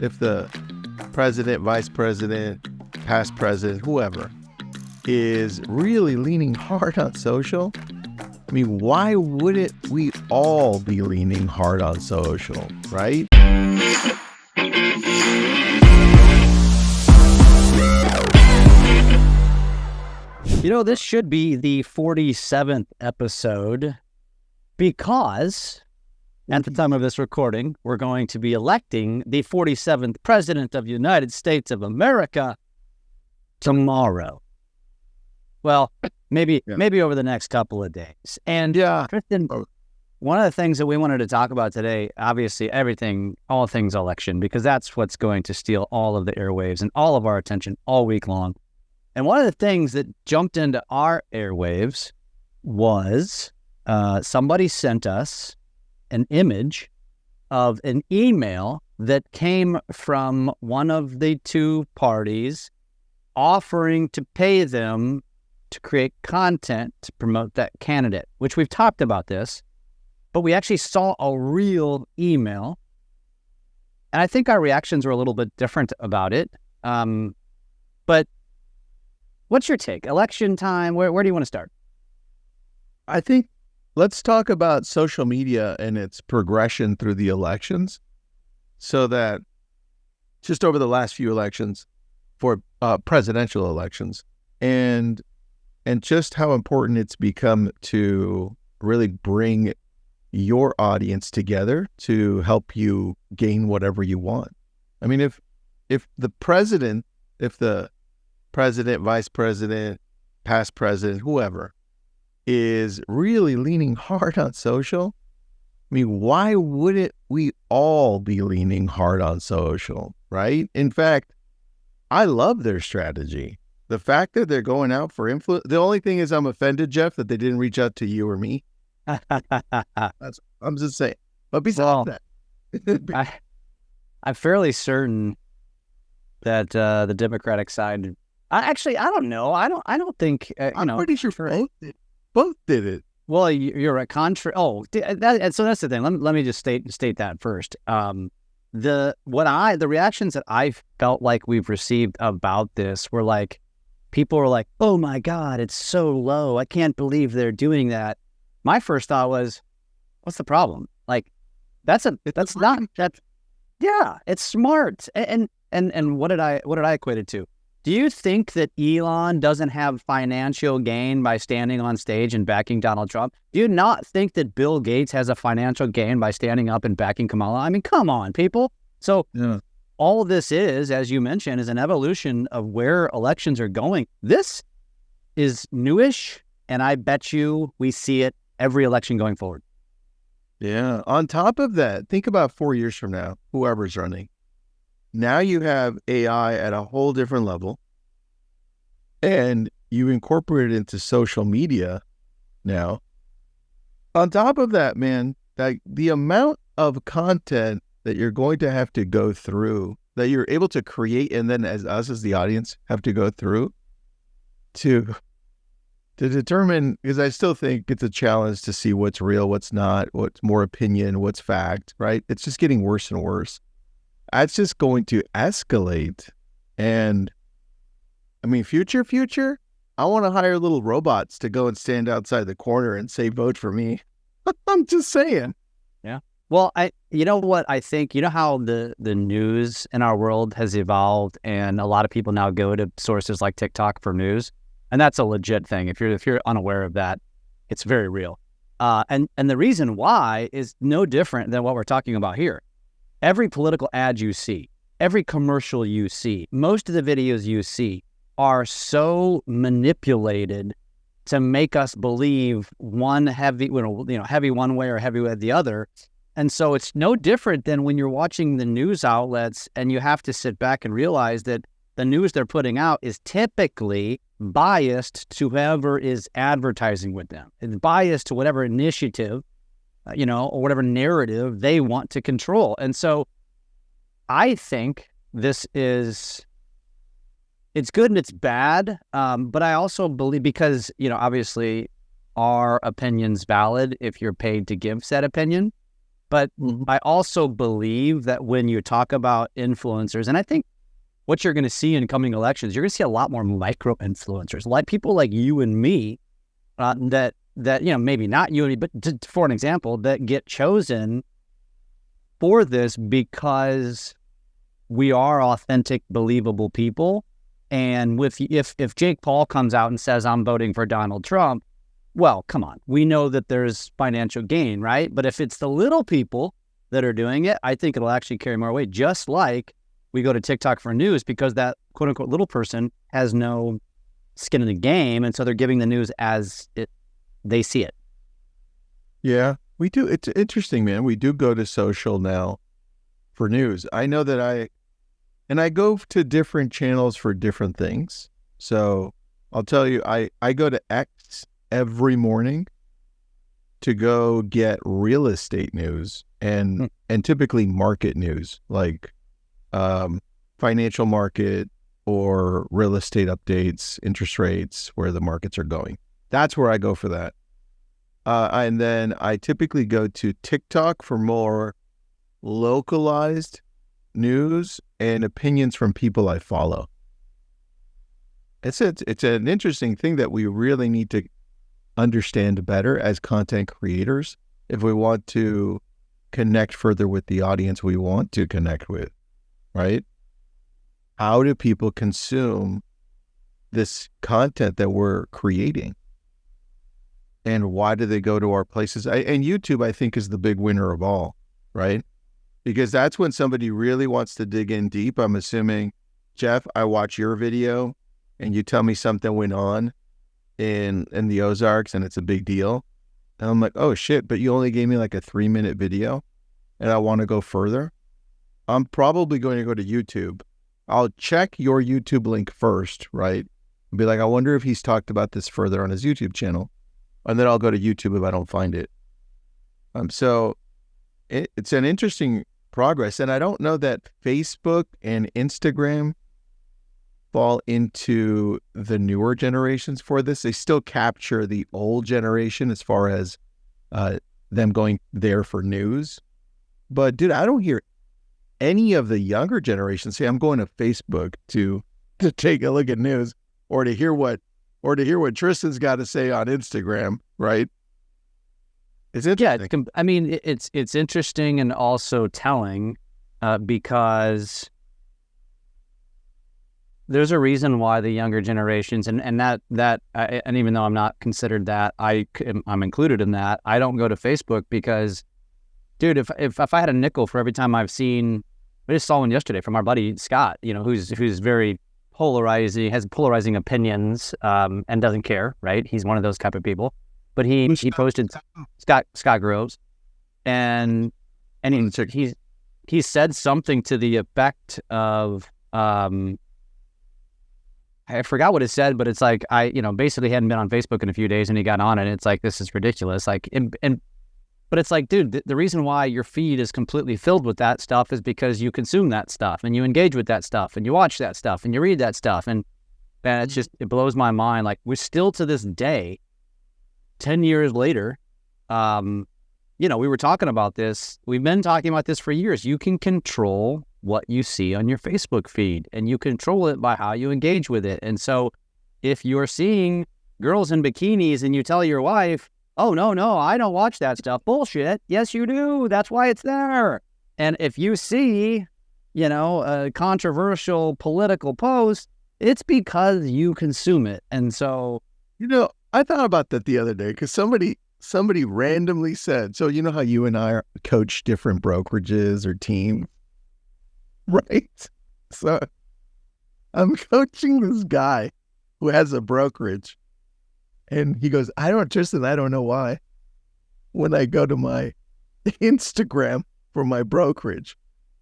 if the president, vice president, past president, whoever is really leaning hard on social, I mean, why wouldn't we all be leaning hard on social, right? You know, this should be the 47th episode because at the time of this recording, we're going to be electing the 47th President of the United States of America tomorrow. Well, maybe over the next couple of days. And Tristan, one of the things that we wanted to talk about today, obviously all things election, because that's what's going to steal all of the airwaves and all of our attention all week long. And one of the things that jumped into our airwaves was somebody sent us an image of an email that came from one of the two parties offering to pay them to create content to promote that candidate, which we've talked about this, but we actually saw a real email. And I think our reactions were a little bit different about it. But what's your take? Election time, where do you want to start? I think let's talk about social media and its progression through the elections, so that just over the last few elections for presidential elections and just how important it's become to really bring your audience together to help you gain whatever you want. I mean, if the president, vice president, past president, whoever is really leaning hard on social, I mean, why wouldn't we all be leaning hard on social, right? In fact, I love their strategy. The fact that they're going out for influence, the only thing is I'm offended, Jeff, that they didn't reach out to you or me. I'm just saying. But besides that, I'm fairly certain that the Democratic side, I don't know. I don't think, I'm pretty sure both did it. Well, you're right. So that's the thing. Let me just state that first. The reactions that I felt like we've received about this were like, people were like, "Oh my God, it's so low. I can't believe they're doing that." My first thought was, "What's the problem?" Like, it's smart. And what did I equate it to? Do you think that Elon doesn't have financial gain by standing on stage and backing Donald Trump? Do you not think that Bill Gates has a financial gain by standing up and backing Kamala? I mean, come on, people. So all of this is, as you mentioned, is an evolution of where elections are going. This is newish, and I bet you we see it every election going forward. Yeah. On top of that, think about 4 years from now, whoever's running. Now you have AI at a whole different level, and you incorporate it into social media now. On top of that, man, like the amount of content that you're going to have to go through, that you're able to create, and then as the audience, have to go through to determine, because I still think it's a challenge to see what's real, what's not, what's more opinion, what's fact, right? It's just getting worse and worse. That's just going to escalate. And I mean, future, I want to hire little robots to go and stand outside the corner and say, "Vote for me." I'm just saying. Yeah. Well, you know what I think? You know how the news in our world has evolved, and a lot of people now go to sources like TikTok for news, and that's a legit thing. If you're unaware of that, it's very real. And the reason why is no different than what we're talking about here. Every political ad you see, every commercial you see, most of the videos you see are so manipulated to make us believe one heavy one way or heavy with the other. And so it's no different than when you're watching the news outlets and you have to sit back and realize that the news they're putting out is typically biased to whoever is advertising with them. It's biased to whatever initiative, or whatever narrative they want to control. And so I think this is it's good and it's bad. But I also believe, because, you know, obviously our opinion's valid if you're paid to give said opinion. But I also believe that when you talk about influencers, and I think what you're going to see in coming elections, you're going to see a lot more micro influencers, like people like you and me, that maybe not you and me, but for an example, that get chosen for this because we are authentic, believable people. And if Jake Paul comes out and says, I'm voting for Donald Trump, well, come on. We know that there's financial gain, right? But if it's the little people that are doing it, I think it'll actually carry more weight, just like we go to TikTok for news, because that quote unquote little person has no skin in the game. And so they're giving the news as they see it. Yeah, we do. It's interesting, man. We do go to social now for news. I know that I go to different channels for different things. So I'll tell you, I go to X every morning to go get real estate news and typically market news, like financial market or real estate updates, interest rates, where the markets are going. That's where I go for that. And then I typically go to TikTok for more localized news and opinions from people I follow. It's an interesting thing that we really need to understand better as content creators if we want to connect further with the audience we want to connect with, right? How do people consume this content that we're creating? And why do they go to our places? And YouTube, I think, is the big winner of all, right? Because that's when somebody really wants to dig in deep. I'm assuming, Jeff, I watch your video and you tell me something went on in the Ozarks and it's a big deal. And I'm like, oh shit, but you only gave me like a 3-minute video and I want to go further. I'm probably going to go to YouTube. I'll check your YouTube link first, right? And be like, I wonder if he's talked about this further on his YouTube channel. And then I'll go to YouTube if I don't find it. So it's an interesting progress. And I don't know that Facebook and Instagram fall into the newer generations for this. They still capture the old generation as far as them going there for news. But dude, I don't hear any of the younger generations say, I'm going to Facebook to take a look at news or to hear what Tristan's got to say on Instagram, right? It's interesting. Yeah, I mean, it's interesting and also telling because there's a reason why the younger generations and even though I'm not considered that, I'm included in that. I don't go to Facebook because, dude, if I had a nickel for every time I've seen, I just saw one yesterday from our buddy Scott, who's very polarizing, has polarizing opinions, and doesn't care, right? He's one of those type of people. But he posted Scott Groves, and he said something to the effect of I forgot what it said, but it's like basically hadn't been on Facebook in a few days, and he got on it. And it's like, this is ridiculous. Like, but it's like, dude, the reason why your feed is completely filled with that stuff is because you consume that stuff and you engage with that stuff and you watch that stuff and you read that stuff. And man, it blows my mind. Like, we're still to this day, 10 years later, we were talking about this. We've been talking about this for years. You can control what you see on your Facebook feed, and you control it by how you engage with it. And so if you're seeing girls in bikinis and you tell your wife, oh, no, I don't watch that stuff. Bullshit. Yes, you do. That's why it's there. And if you see, a controversial political post, it's because you consume it. And so, I thought about that the other day because somebody randomly said, so how you and I coach different brokerages or teams, right? So I'm coaching this guy who has a brokerage, and he goes, Tristan, I don't know why. When I go to my Instagram for my brokerage,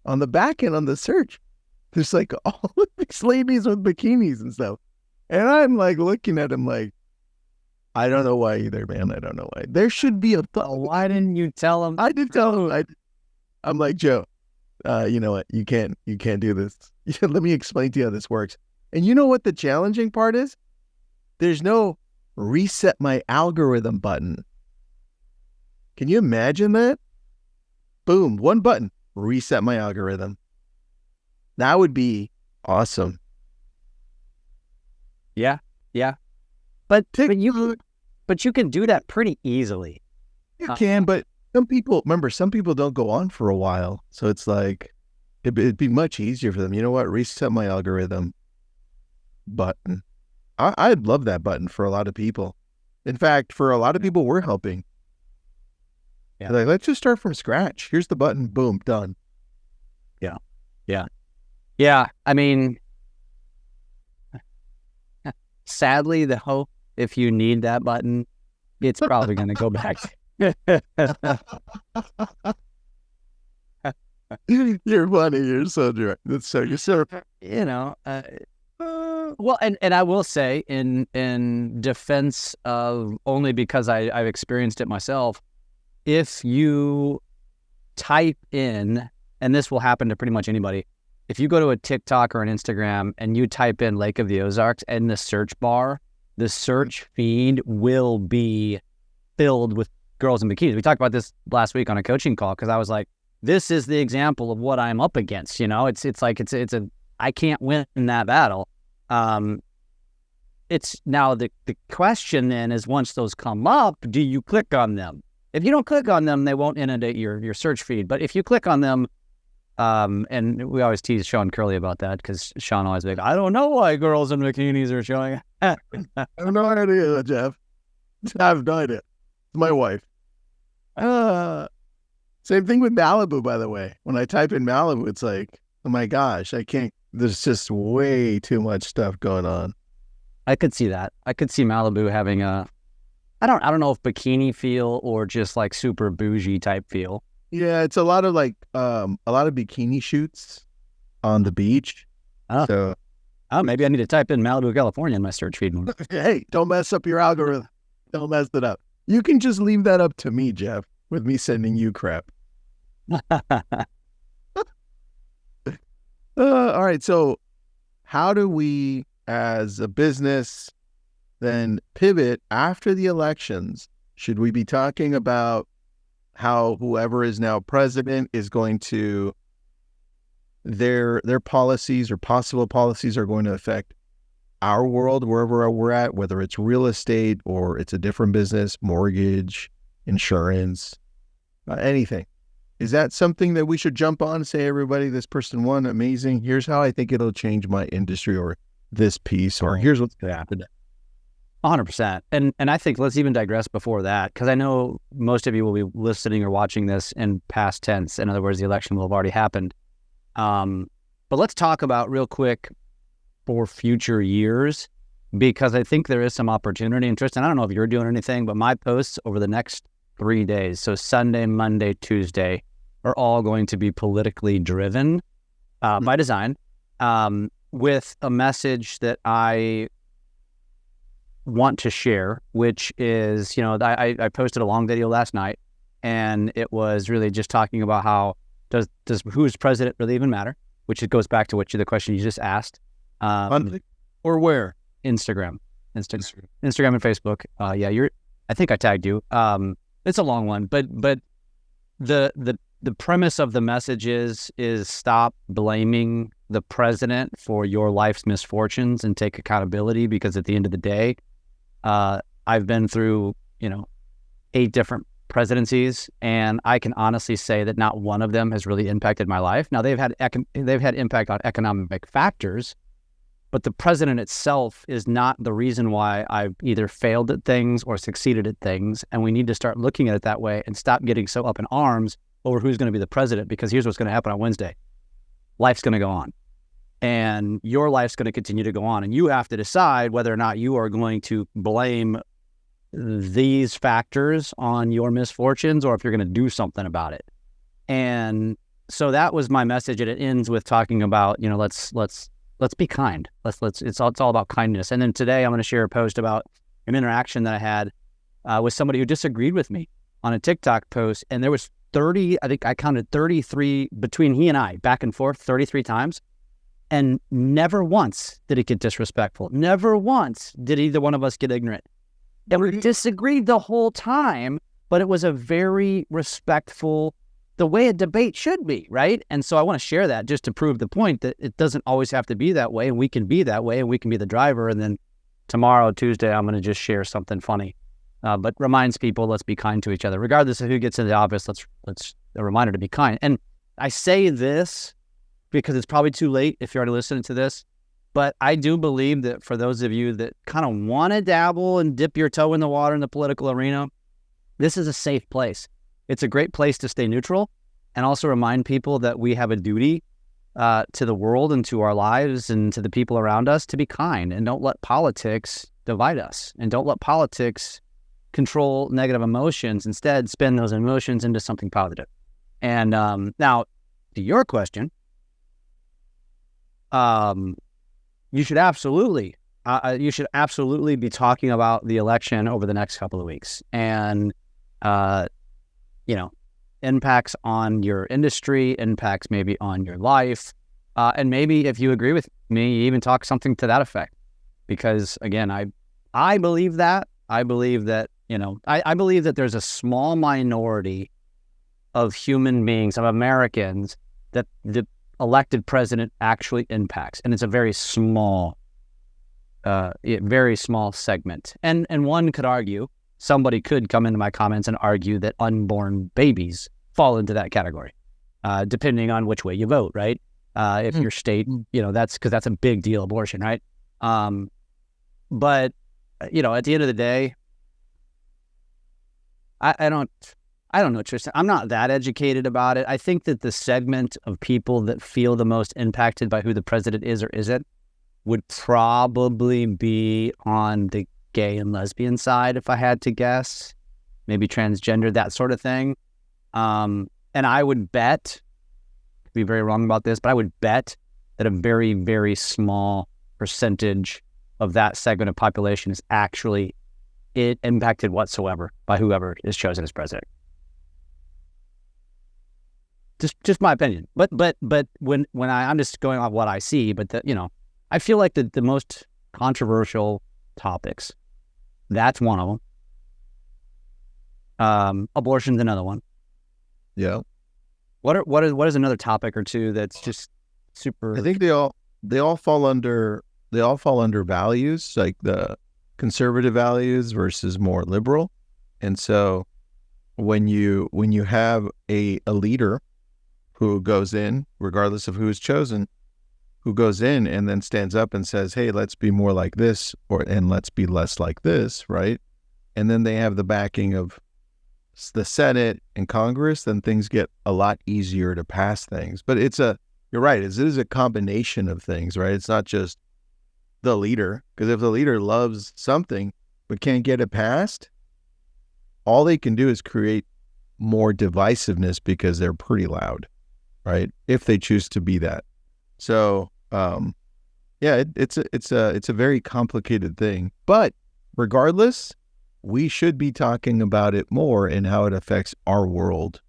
on the back end on the search, there's like all of these ladies with bikinis and stuff. And I'm like looking at him like, I don't know why either, man. I don't know why. There should be why didn't you tell him? I did tell him. I'm like, Joe, you know what? You can't do this. Let me explain to you how this works. And you know what the challenging part is? There's no reset my algorithm button. Can you imagine that? boom, one button, reset my algorithm. That would be awesome. Yeah. But you can do that pretty easily. You can, but some people don't go on for a while. So it's like, it'd be much easier for them. You know what? Reset my algorithm button. I'd love that button for a lot of people. In fact, for a lot of people we're helping. Yeah. Like, let's just start from scratch. Here's the button. Boom, done. Yeah. I mean, sadly, though, if you need that button, it's probably going to go back. You're funny. You're so direct. That's so well, and I will say in defense of, only because I've experienced it myself, if you type in, and this will happen to pretty much anybody, if you go to a TikTok or an Instagram and you type in Lake of the Ozarks in the search bar, the search feed will be filled with girls in bikinis. We talked about this last week on a coaching call, because I was like, this is the example of what I'm up against. It's like I can't win in that battle. It's now the question then is, once those come up, do you click on them? If you don't click on them, they won't inundate your search feed. But if you click on them, and we always tease Sean Curley about that, because Sean always like, I don't know why girls in bikinis are showing. I have no idea, Jeff. I have no idea. It's my wife. Same thing with Malibu, by the way. When I type in Malibu, it's like, oh my gosh, I can't. There's just way too much stuff going on. I could see that. I could see Malibu having I don't know if bikini feel or just like super bougie type feel. Yeah, it's a lot of bikini shoots on the beach. So maybe I need to type in Malibu, California in my search feed. Hey, don't mess up your algorithm. Don't mess it up. You can just leave that up to me, Jeff, with me sending you crap. All right. So how do we, as a business, then pivot after the elections? Should we be talking about how whoever is now president is going to, their policies or possible policies are going to affect our world, wherever we're at, whether it's real estate or it's a different business, mortgage, insurance, anything? Is that something that we should jump on and say, everybody, this person won, amazing. Here's how I think it'll change my industry, or this piece, or here's what's going to happen. 100%. And I think let's even digress before that, because I know most of you will be listening or watching this in past tense. In other words, the election will have already happened. But let's talk about real quick for future years, because I think there is some opportunity. And Tristan, I don't know if you're doing anything, but my posts over the next 3 days, so Sunday, Monday, Tuesday, are all going to be politically driven by design, with a message that I want to share, which is, I posted a long video last night, and it was really just talking about how does who's president really even matter, which it goes back to the question you just asked. Or where? Instagram and Facebook. I think I tagged you. It's a long one, but the premise of the message is stop blaming the president for your life's misfortunes and take accountability, because at the end of the day, I've been through, 8 different presidencies, and I can honestly say that not one of them has really impacted my life. Now, they've had impact on economic factors, but the president itself is not the reason why I've either failed at things or succeeded at things. And we need to start looking at it that way and stop getting so up in arms over who's going to be the president, because here's what's going to happen on Wednesday. Life's going to go on, and your life's going to continue to go on. And you have to decide whether or not you are going to blame these factors on your misfortunes, or if you're going to do something about it. And so that was my message. And it ends with talking about, let's be kind. It's all about kindness. And then today I'm going to share a post about an interaction that I had with somebody who disagreed with me on a TikTok post. And there was 30, I think I counted 33 between he and I, back and forth 33 times. And never once did it get disrespectful. Never once did either one of us get ignorant. And we disagreed the whole time, but it was a very respectful the way a debate should be, right? And so I want to share that just to prove the point that it doesn't always have to be that way, and we can be that way, and we can be the driver. And then tomorrow, Tuesday, I'm going to just share something funny, but reminds people, let's be kind to each other, regardless of who gets into the office. Let's a reminder to be kind. And I say this because it's probably too late if you're already listening to this, but I do believe that for those of you that kind of want to dabble and dip your toe in the water in the political arena, this is a safe place. It's a great place to stay neutral and also remind people that we have a duty to the world and to our lives and to the people around us to be kind, and don't let politics divide us, and don't let politics control negative emotions. Instead, spin those emotions into something positive. And now, to your question, you should absolutely be talking about the election over the next couple of weeks, and impacts on your industry, impacts maybe on your life, and maybe if you agree with me, even talk something to that effect. Because again, I believe that I believe that there's a small minority of human beings, of Americans, that the elected president actually impacts, and it's a very small segment. And one could argue, somebody could come into my comments and argue that unborn babies fall into that category, depending on which way you vote, right? If your state, that's because that's a big deal, abortion, right? But at the end of the day, I don't know, Tristan. I'm not that educated about it. I think that the segment of people that feel the most impacted by who the president is or isn't would probably be on the gay and lesbian side, if I had to guess. Maybe transgender, that sort of thing. And I would bet, could be very wrong about this, but I would bet that a very, very small percentage of that segment of population is actually impacted whatsoever by whoever is chosen as president. Just my opinion. But when I'm just going off what I see, but I feel like the most controversial topics, that's one of them. Abortion's another one. Yeah. What is another topic or two that's just super? I think they all fall under values, like the conservative values versus more liberal. And so when you have a leader who goes in, regardless of who is chosen, who goes in and then stands up and says, hey, let's be more like this, and let's be less like this, right? And then they have the backing of the Senate and Congress, then things get a lot easier to pass things. But you're right, it is a combination of things, right? It's not just the leader, because if the leader loves something but can't get it passed, all they can do is create more divisiveness because they're pretty loud, right? If they choose to be that. So, it's a very complicated thing. But regardless, we should be talking about it more and how it affects our world,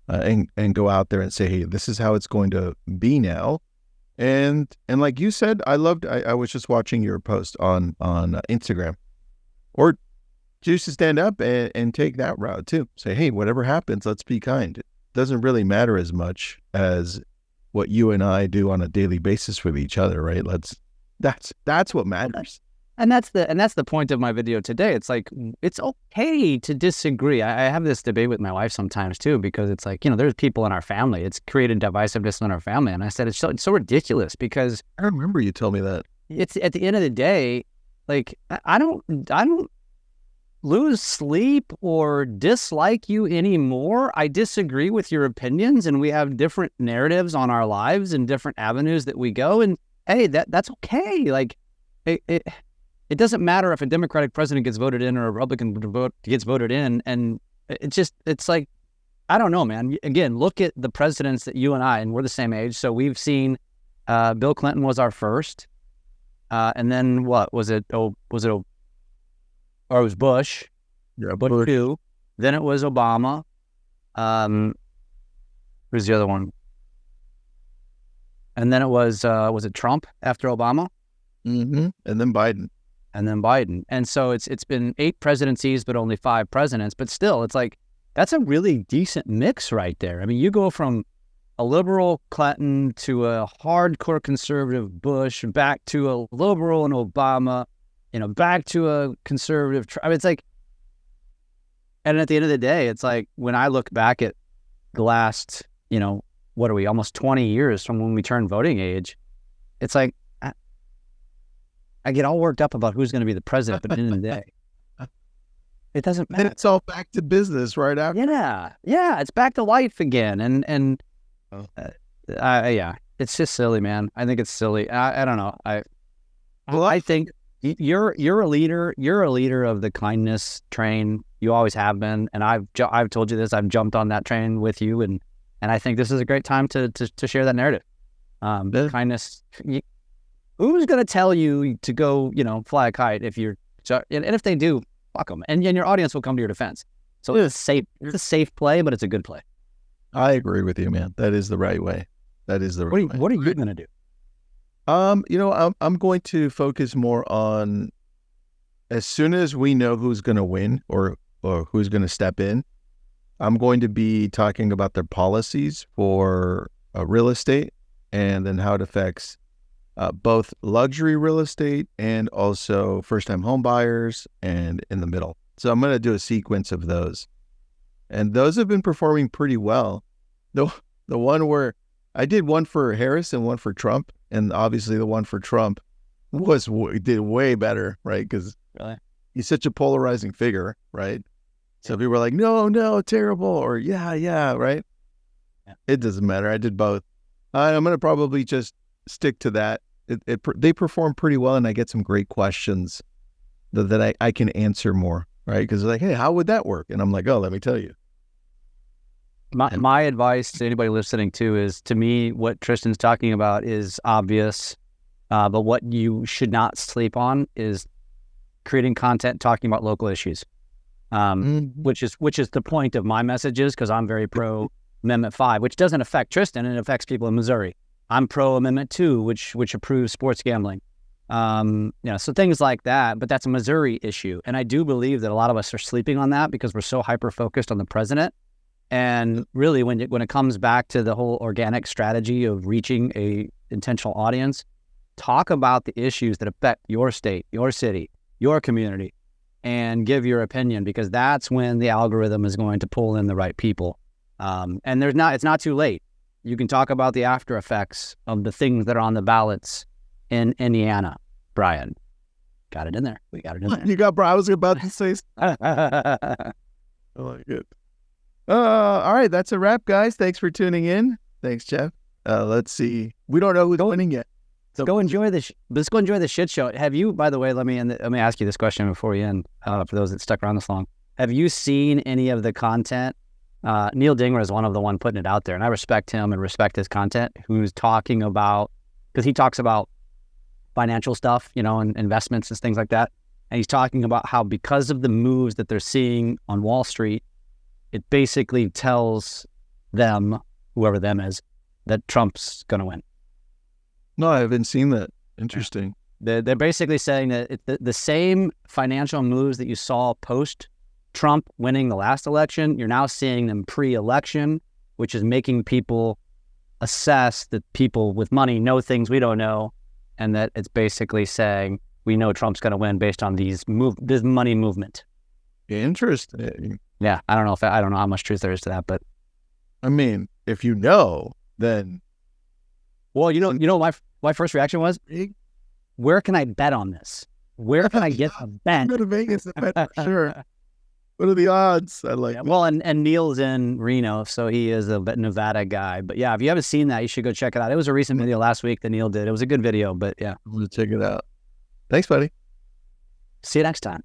and go out there and say, hey, this is how it's going to be now. And like you said, I was just watching your post on Instagram, or choose to stand up and take that route too. Say, hey, whatever happens, let's be kind. It doesn't really matter as much as what you and I do on a daily basis with each other, right? That's what matters. And that's the point of my video today. It's like, it's okay to disagree. I have this debate with my wife sometimes too, because it's like, there's people in our family. It's created divisiveness in our family. And I said, it's so ridiculous, because I remember you told me that. It's at the end of the day, like, I don't lose sleep or dislike you anymore. I disagree with your opinions, and we have different narratives on our lives and different avenues that we go. And hey, that's okay. Like, it doesn't matter if a Democratic president gets voted in or a Republican gets voted in. And it's like, I don't know, man. Again, look at the presidents that you and I, and we're the same age. So we've seen, Bill Clinton was our first. And then what was it? Or it was Bush. Yeah, Bush 2. Then it was Obama. Who's the other one? And then it was it Trump after Obama? Mm-hmm. And then Biden. And so it's been 8 presidencies, but only 5 presidents. But still, it's like, that's a really decent mix right there. I mean, you go from a liberal Clinton to a hardcore conservative Bush, back to a liberal and Obama, back to a conservative. I mean, it's like, and at the end of the day, it's like when I look back at the last, what are we, almost 20 years from when we turned voting age, it's like, I get all worked up about who's going to be the president, but at the end of the day, it doesn't matter. Then it's all back to business right after. Yeah, it's back to life again, and it's just silly, man. I think it's silly. I don't know. I think you're a leader. You're a leader of the kindness train. You always have been, and I've told you this. I've jumped on that train with you, and I think this is a great time to share that narrative. Kindness. Who's going to tell you to go, fly a kite if you're, and if they do, fuck them, and your audience will come to your defense. So it's safe. It's a safe play, but it's a good play. I agree with you, man. That is the right way. That is the right way. What are you going to do? I'm going to focus more on, as soon as we know who's going to win or who's going to step in, I'm going to be talking about their policies for real estate, and then how it affects both luxury real estate and also first-time home buyers, and in the middle. So I'm going to do a sequence of those. And those have been performing pretty well. The one where I did one for Harris and one for Trump, and obviously the one for Trump did way better, right? Because he's such a polarizing figure, right? So people were like, no, terrible, or yeah, right? Yeah. It doesn't matter. I did both. I'm going to probably just stick to that. They perform pretty well, and I get some great questions that I can answer more, right? Because they're like, hey, how would that work? And I'm like, oh, let me tell you. My advice to anybody listening too is, to me, what Tristan's talking about is obvious, but what you should not sleep on is creating content talking about local issues, which is the point of my messages, because I'm very pro Amendment 5, which doesn't affect Tristan, and it affects people in Missouri. I'm pro Amendment 2, which approves sports gambling. So things like that, but that's a Missouri issue. And I do believe that a lot of us are sleeping on that because we're so hyper-focused on the president. And really, when it comes back to the whole organic strategy of reaching a intentional audience, talk about the issues that affect your state, your city, your community, and give your opinion, because that's when the algorithm is going to pull in the right people. And it's not too late. You can talk about the after effects of the things that are on the ballots in Indiana. Brian, got it in there. We got it in there. You got Brian. I was about to say. I like it. All right, that's a wrap, guys. Thanks for tuning in. Thanks, Jeff. Let's see. We don't know who's winning yet. So let's go enjoy the shit show. Have you, by the way, let me ask you this question before we end, for those that stuck around this long. Have you seen any of the content? Neil Dinger is one of the one putting it out there, and I respect him and respect his content, who's talking about, because he talks about financial stuff, and investments and things like that. And he's talking about how, because of the moves that they're seeing on Wall Street, it basically tells them, whoever them is, that Trump's going to win. No, I haven't seen that. Interesting. They're basically saying that the same financial moves that you saw post-Trump winning the last election, you're now seeing them pre-election, which is making people assess that people with money know things we don't know, and that it's basically saying, we know Trump's going to win based on this money movement. Interesting. Yeah, I don't know how much truth there is to that, but I mean, if you know, then, well, my first reaction was, where can I bet on this? Where can I get a bet? Go to Vegas to bet for sure. What are the odds? I like. Yeah, well, and Neil's in Reno, so he is a Nevada guy. But yeah, if you haven't seen that, you should go check it out. It was a recent video last week that Neil did. It was a good video, but yeah, I'm gonna check it out. Thanks, buddy. See you next time.